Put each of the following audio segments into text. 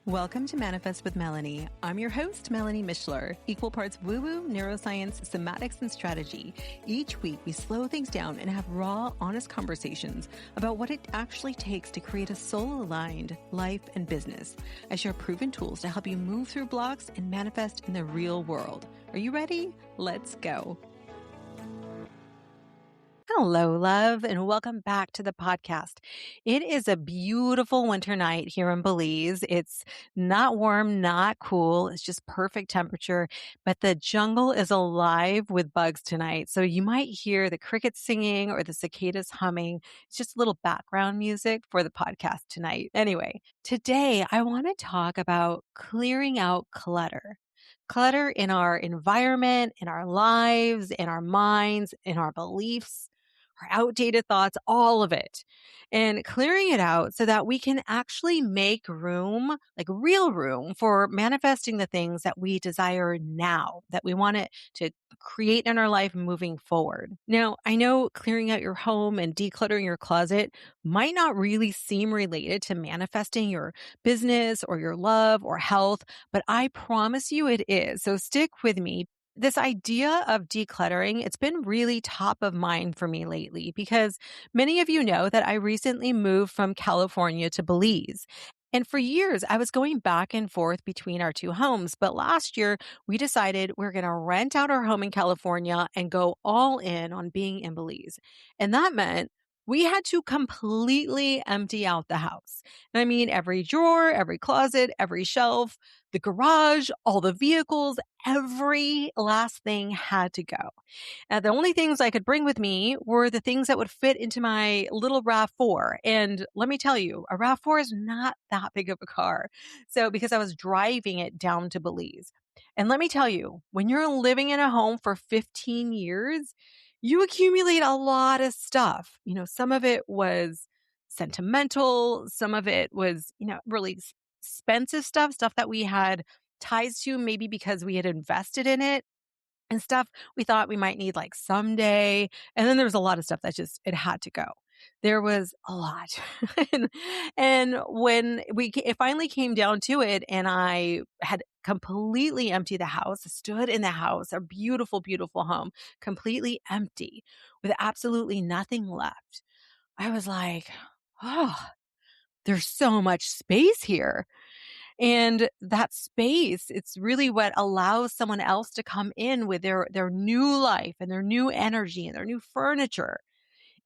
Welcome to Manifest with Melanie. I'm your host, Melanie Mishler, equal parts woo-woo, neuroscience, somatics, and strategy. Each week, we slow things down and have raw, honest conversations about what it actually takes to create a soul-aligned life and business. I share proven tools to help you move through blocks and manifest in the real world. Are you ready? Let's go. Hello, love, and welcome back to the podcast. It is a beautiful winter night here in Belize. It's not warm, not cool. It's just perfect temperature, but the jungle is alive with bugs tonight. So you might hear the crickets singing or the cicadas humming. It's just a little background music for the podcast tonight. Anyway, today I want to talk about clearing out clutter. Clutter in our environment, in our lives, in our minds, in our beliefs, our outdated thoughts, all of it, and clearing it out so that we can actually make room, like real room, for manifesting the things that we desire now, that we want it to create in our life moving forward. Now, I know clearing out your home and decluttering your closet might not really seem related to manifesting your business or your love or health, but I promise you it is. So stick with me. This idea of decluttering, it's been really top of mind for me lately because many of you know that I recently moved from California to Belize. And for years, I was going back and forth between our two homes. But last year, we decided we're going to rent out our home in California and go all in on being in Belize. And that meant we had to completely empty out the house. And I mean, every drawer, every closet, every shelf, the garage, all the vehicles, every last thing had to go. Now, the only things I could bring with me were the things that would fit into my little RAV4. And let me tell you, a RAV4 is not that big of a car. So because I was driving it down to Belize. And let me tell you, when you're living in a home for 15 years, you accumulate a lot of stuff. You know, some of it was sentimental. Some of it was, really expensive stuff that we had ties to maybe because we had invested in it and stuff we thought we might need like someday. And then there was a lot of stuff that just, it had to go. There was a lot. and when it finally came down to it and I had completely emptied the house, stood in the house, a beautiful, beautiful home, completely empty with absolutely nothing left. I was like, oh, there's so much space here. And that space, it's really what allows someone else to come in with their new life and their new energy and their new furniture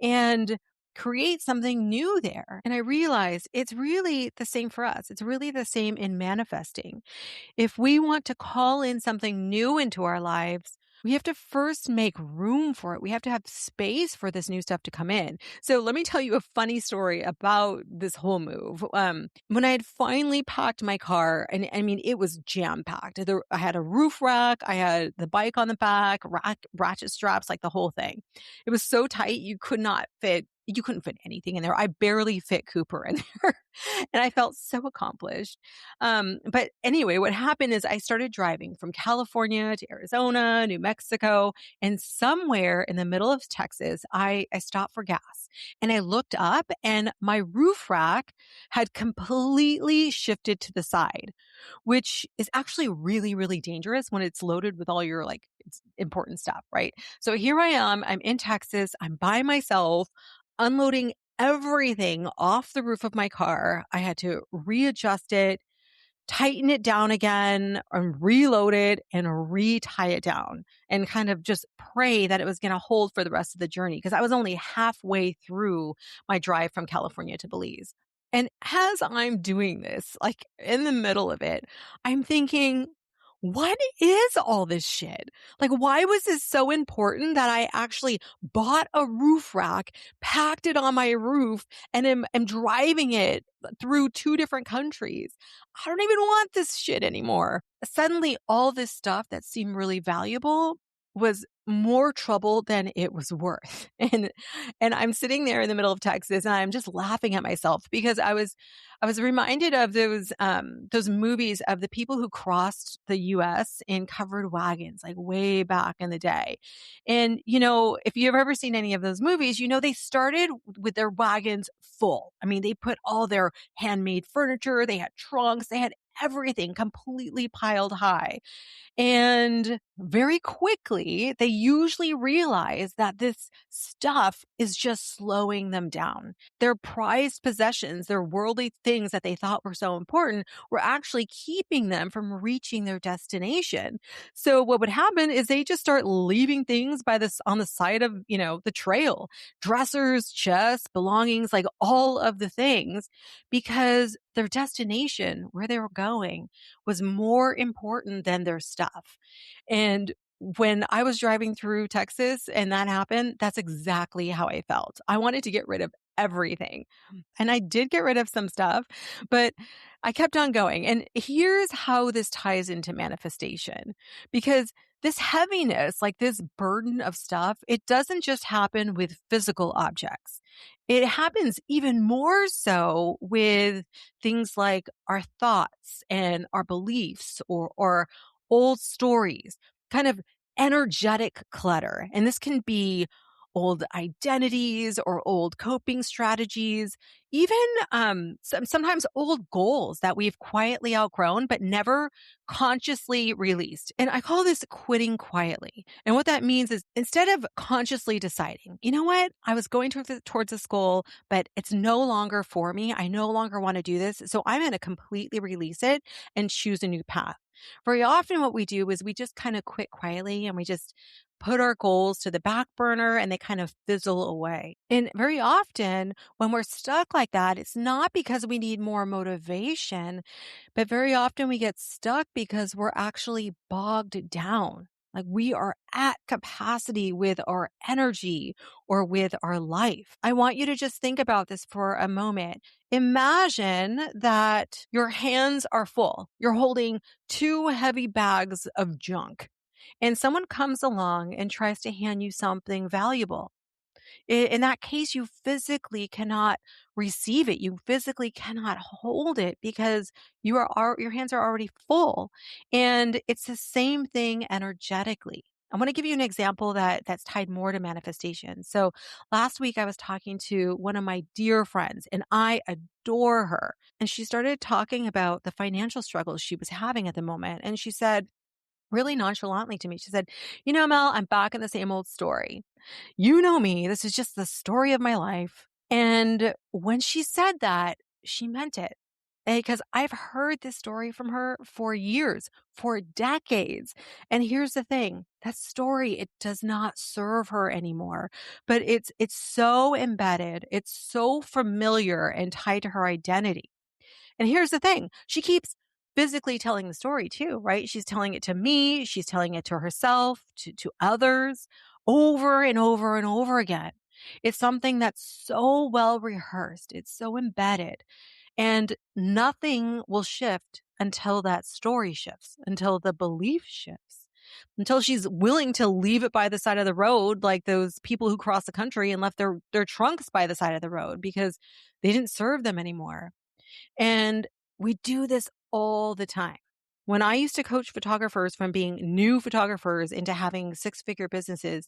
and create something new there. And I realized it's really the same for us. It's really the same in manifesting. If we want to call in something new into our lives, we have to first make room for it. We have to have space for this new stuff to come in. So let me tell you a funny story about this whole move. When I had finally packed my car, and I mean, it was jam-packed. I had a roof rack. I had the bike on the back, ratchet straps, like the whole thing. It was so tight, you couldn't fit anything in there. I barely fit Cooper in there. And I felt so accomplished. But anyway, what happened is I started driving from California to Arizona, New Mexico, and somewhere in the middle of Texas, I stopped for gas. And I looked up and my roof rack had completely shifted to the side, which is actually really, really dangerous when it's loaded with all your it's important stuff, right? So here I am, I'm in Texas, I'm by myself, unloading everything off the roof of my car. I had to readjust it, tighten it down again, and reload it and re-tie it down and kind of just pray that it was going to hold for the rest of the journey because I was only halfway through my drive from California to Belize. And as I'm doing this, like in the middle of it, I'm thinking, what is all this shit? Like, why was this so important that I actually bought a roof rack, packed it on my roof, and am driving it through 2 different countries? I don't even want this shit anymore. Suddenly, all this stuff that seemed really valuable was more trouble than it was worth. And I'm sitting there in the middle of Texas and I'm just laughing at myself because I was reminded of those movies of the people who crossed the US in covered wagons, like way back in the day. And, if you've ever seen any of those movies, they started with their wagons full. I mean, they put all their handmade furniture, they had trunks, they had everything completely piled high. And very quickly, they usually realize that this stuff is just slowing them down. Their prized possessions, their worldly things that they thought were so important, were actually keeping them from reaching their destination. So what would happen is they just start leaving things by this on the side of, the trail, dressers, chests, belongings, like all of the things, because their destination, where they were going, was more important than their stuff. And when I was driving through Texas and that happened, that's exactly how I felt. I wanted to get rid of everything. And I did get rid of some stuff, but I kept on going. And here's how this ties into manifestation, because this heaviness, like this burden of stuff, it doesn't just happen with physical objects. It happens even more so with things like our thoughts and our beliefs or old stories, kind of energetic clutter. And this can be old identities or old coping strategies, even sometimes old goals that we've quietly outgrown but never consciously released. And I call this quitting quietly. And what that means is instead of consciously deciding, you know what, I was going towards this goal, but it's no longer for me. I no longer want to do this. So I'm going to completely release it and choose a new path. Very often what we do is we just kind of quit quietly and we just put our goals to the back burner and they kind of fizzle away. And very often when we're stuck like that, it's not because we need more motivation, but very often we get stuck because we're actually bogged down. Like we are at capacity with our energy or with our life. I want you to just think about this for a moment. Imagine that your hands are full. You're holding two heavy bags of junk and someone comes along and tries to hand you something valuable. In that case, you physically cannot receive it. You physically cannot hold it because your hands are already full. And it's the same thing energetically. I want to give you an example that's tied more to manifestation. So last week I was talking to one of my dear friends and I adore her. And she started talking about the financial struggles she was having at the moment. And she said, really nonchalantly to me, she said, Mel, I'm back in the same old story. You know me. This is just the story of my life. And when she said that, she meant it. Because I've heard this story from her for years, for decades. And here's the thing, that story, it does not serve her anymore, but it's so embedded. It's so familiar and tied to her identity. And here's the thing, she keeps physically telling the story too, right? She's telling it to me. She's telling it to herself, to others over and over and over again. It's something that's so well rehearsed. It's so embedded and nothing will shift until that story shifts, until the belief shifts, until she's willing to leave it by the side of the road, like those people who crossed the country and left their trunks by the side of the road because they didn't serve them anymore. And we do this all the time. When I used to coach photographers from being new photographers into having six-figure businesses,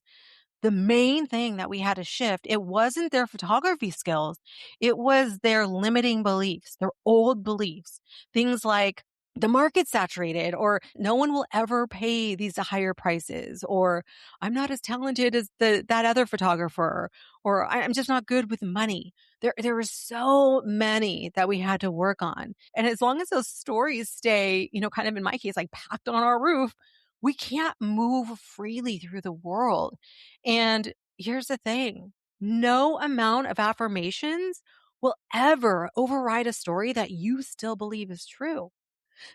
the main thing that we had to shift, it wasn't their photography skills. It was their limiting beliefs, their old beliefs. Things like the market's saturated, or no one will ever pay these higher prices, or I'm not as talented as that other photographer, or I'm just not good with money. There were so many that we had to work on. And as long as those stories stay, kind of in my case, like packed on our roof, we can't move freely through the world. And here's the thing, no amount of affirmations will ever override a story that you still believe is true.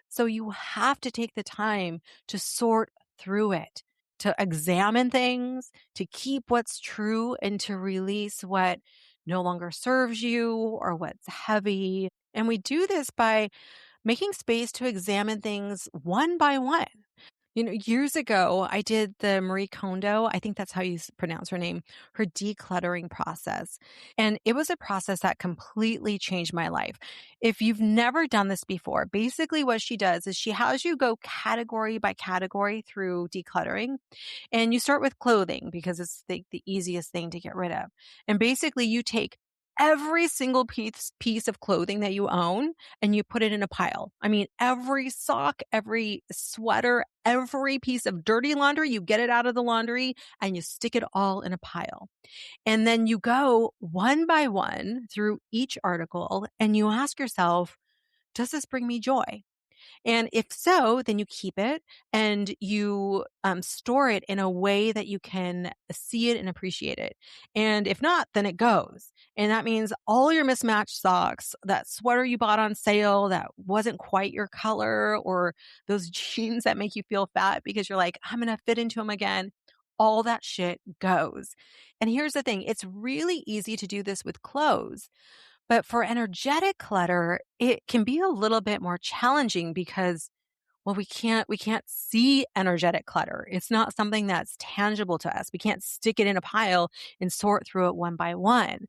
So you have to take the time to sort through it, to examine things, to keep what's true and to release what no longer serves you or what's heavy. And we do this by making space to examine things one by one. Years ago, I did the Marie Kondo, I think that's how you pronounce her name, her decluttering process. And it was a process that completely changed my life. If you've never done this before, basically what she does is she has you go category by category through decluttering. And you start with clothing because it's the easiest thing to get rid of. And basically you take every single piece of clothing that you own and you put it in a pile. I mean, every sock, every sweater, every piece of dirty laundry, you get it out of the laundry and you stick it all in a pile. And then you go one by one through each article and you ask yourself, does this bring me joy? And if so, then you keep it and you store it in a way that you can see it and appreciate it. And if not, then it goes. And that means all your mismatched socks, that sweater you bought on sale that wasn't quite your color, or those jeans that make you feel fat because you're like, I'm going to fit into them again. All that shit goes. And here's the thing, it's really easy to do this with clothes. But for energetic clutter, it can be a little bit more challenging because, well, we can't see energetic clutter. It's not something that's tangible to us. We can't stick it in a pile and sort through it one by one.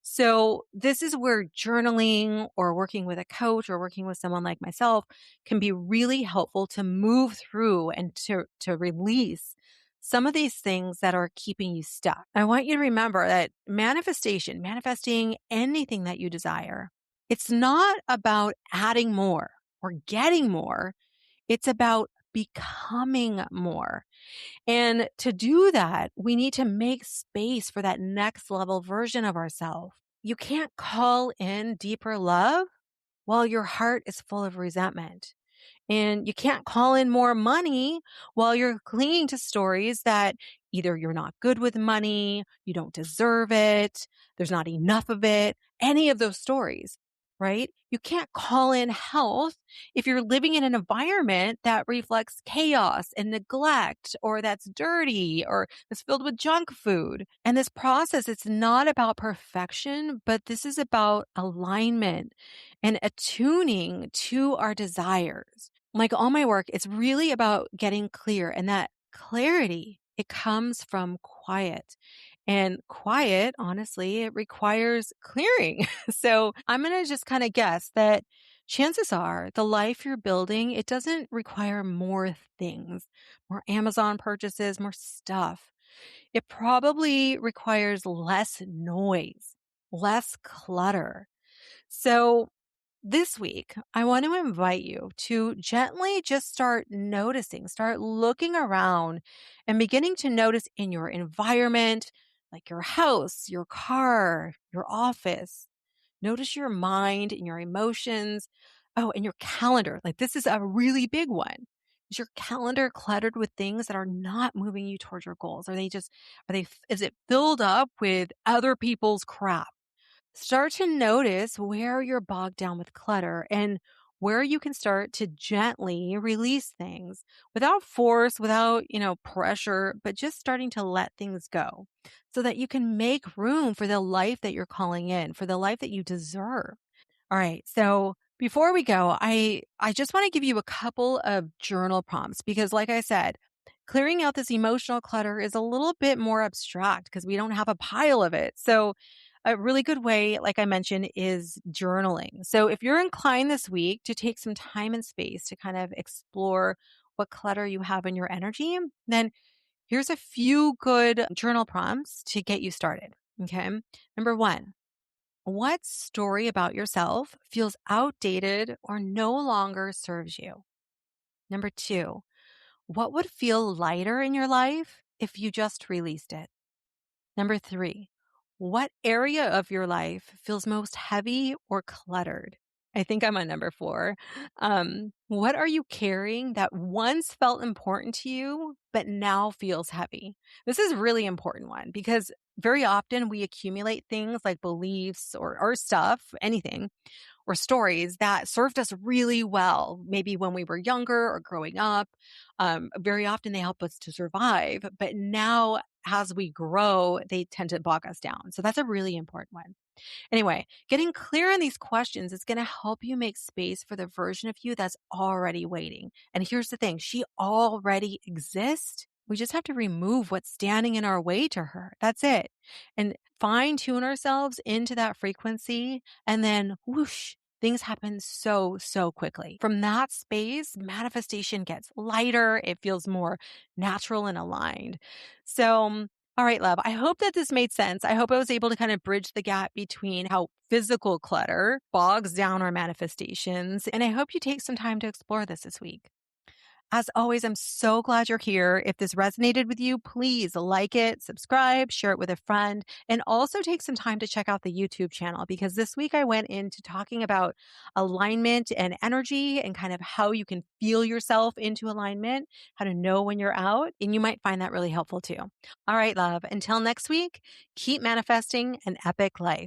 So this is where journaling or working with a coach or working with someone like myself can be really helpful to move through and to release some of these things that are keeping you stuck. I want you to remember that manifesting anything that you desire, it's not about adding more or getting more. It's about becoming more. And to do that, we need to make space for that next level version of ourselves. You can't call in deeper love while your heart is full of resentment. And you can't call in more money while you're clinging to stories that either you're not good with money, you don't deserve it, there's not enough of it, any of those stories, right? You can't call in health if you're living in an environment that reflects chaos and neglect, or that's dirty, or that's filled with junk food. And this process, it's not about perfection, but this is about alignment and attuning to our desires. Like all my work, it's really about getting clear, and that clarity, it comes from quiet. And quiet, honestly, it requires clearing. So I'm going to just kind of guess that chances are the life you're building, it doesn't require more things, more Amazon purchases, more stuff. It probably requires less noise, less clutter. So this week, I want to invite you to gently just start noticing, start looking around and beginning to notice in your environment, like your house, your car, your office. Notice your mind and your emotions. Oh, and your calendar. Like this is a really big one. Is your calendar cluttered with things that are not moving you towards your goals? Is it filled up with other people's crap? Start to notice where you're bogged down with clutter and where you can start to gently release things without force, without, pressure, but just starting to let things go so that you can make room for the life that you're calling in, for the life that you deserve. All right. So before we go, I just want to give you a couple of journal prompts because like I said, clearing out this emotional clutter is a little bit more abstract because we don't have a pile of it. So a really good way, like I mentioned, is journaling. So if you're inclined this week to take some time and space to kind of explore what clutter you have in your energy, then here's a few good journal prompts to get you started. Okay. Number one, what story about yourself feels outdated or no longer serves you? Number two, what would feel lighter in your life if you just released it? Number three, what area of your life feels most heavy or cluttered? I think I'm on number four. What are you carrying that once felt important to you, but now feels heavy? This is a really important one because very often we accumulate things like beliefs or stuff, anything, or stories that served us really well, maybe when we were younger or growing up. Very often they help us to survive, but now as we grow, they tend to bog us down. So that's a really important one. Anyway, getting clear on these questions is going to help you make space for the version of you that's already waiting. And here's the thing, she already exists. We just have to remove what's standing in our way to her. That's it. And fine tune ourselves into that frequency. And then whoosh, things happen so quickly. From that space, manifestation gets lighter. It feels more natural and aligned. So All right, love. I hope that this made sense. I hope I was able to kind of bridge the gap between how physical clutter bogs down our manifestations. And I hope you take some time to explore this week. As always, I'm so glad you're here. If this resonated with you, please like it, subscribe, share it with a friend, and also take some time to check out the YouTube channel because this week I went into talking about alignment and energy and kind of how you can feel yourself into alignment, how to know when you're out, and you might find that really helpful too. All right, love. Until next week, keep manifesting an epic life.